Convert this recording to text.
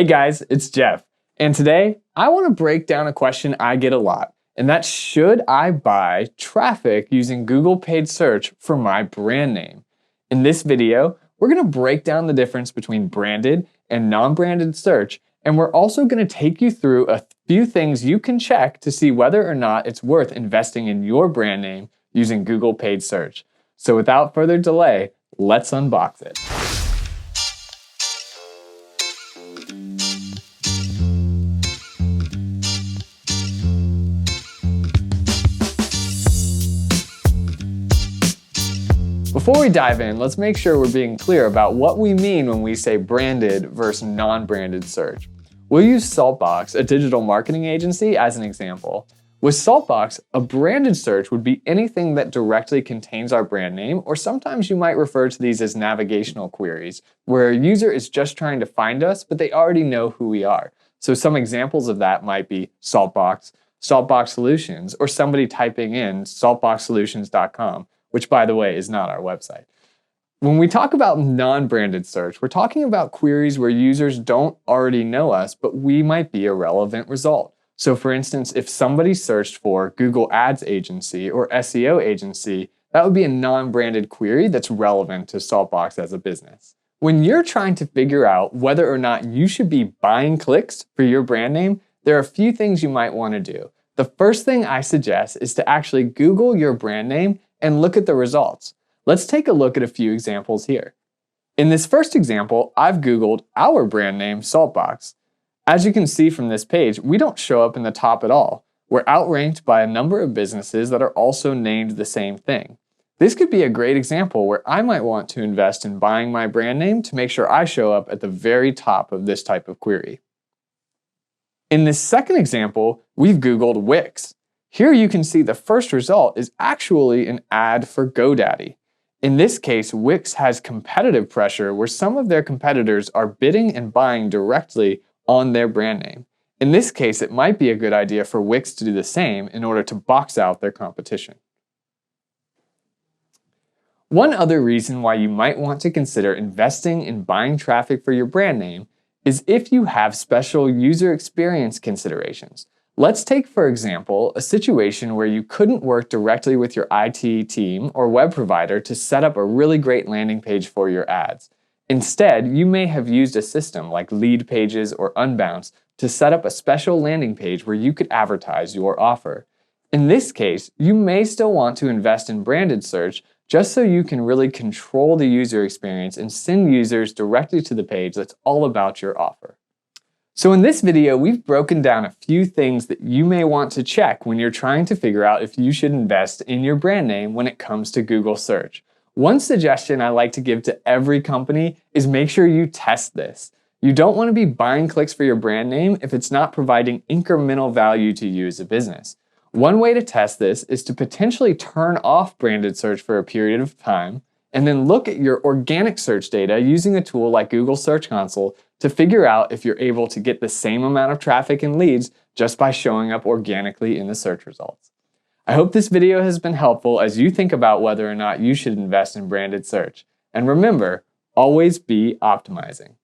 Hey guys, it's Jeff, and today I want to break down a question I get a lot, and that's should I buy traffic using Google paid search for my brand name? In this video, we're going to break down the difference between branded and non-branded search, and we're also going to take you through a few things you can check to see whether or not it's worth investing in your brand name using Google paid search. So without further delay, let's unbox it. Before we dive in, let's make sure we're being clear about what we mean when we say branded versus non-branded search. We'll use Saltbox, a digital marketing agency, as an example. With Saltbox, a branded search would be anything that directly contains our brand name, or sometimes you might refer to these as navigational queries, where a user is just trying to find us, but they already know who we are. So some examples of that might be Saltbox, Saltbox Solutions, or somebody typing in saltboxsolutions.com. which by the way is not our website. When we talk about non-branded search, we're talking about queries where users don't already know us, but we might be a relevant result. So for instance, if somebody searched for Google Ads agency or SEO agency, that would be a non-branded query that's relevant to Saltbox as a business. When you're trying to figure out whether or not you should be buying clicks for your brand name, there are a few things you might want to do. The first thing I suggest is to actually Google your brand name and look at the results. Let's take a look at a few examples here. In this first example, I've Googled our brand name, Saltbox. As you can see from this page, we don't show up in the top at all. We're outranked by a number of businesses that are also named the same thing. This could be a great example where I might want to invest in buying my brand name to make sure I show up at the very top of this type of query. In this second example, we've Googled Wix. Here you can see the first result is actually an ad for GoDaddy. In this case, Wix has competitive pressure where some of their competitors are bidding and buying directly on their brand name. In this case, it might be a good idea for Wix to do the same in order to box out their competition. One other reason why you might want to consider investing in buying traffic for your brand name is if you have special user experience considerations. Let's take, for example, a situation where you couldn't work directly with your IT team or web provider to set up a really great landing page for your ads. Instead, you may have used a system like Lead Pages or Unbounce to set up a special landing page where you could advertise your offer. In this case, you may still want to invest in branded search just so you can really control the user experience and send users directly to the page that's all about your offer. So in this video, we've broken down a few things that you may want to check when you're trying to figure out if you should invest in your brand name when it comes to Google search. One suggestion I like to give to every company is make sure you test this. You don't want to be buying clicks for your brand name if it's not providing incremental value to you as a business. One way to test this is to potentially turn off branded search for a period of time and then look at your organic search data using a tool like Google Search Console to figure out if you're able to get the same amount of traffic and leads just by showing up organically in the search results. I hope this video has been helpful as you think about whether or not you should invest in branded search. And remember, always be optimizing.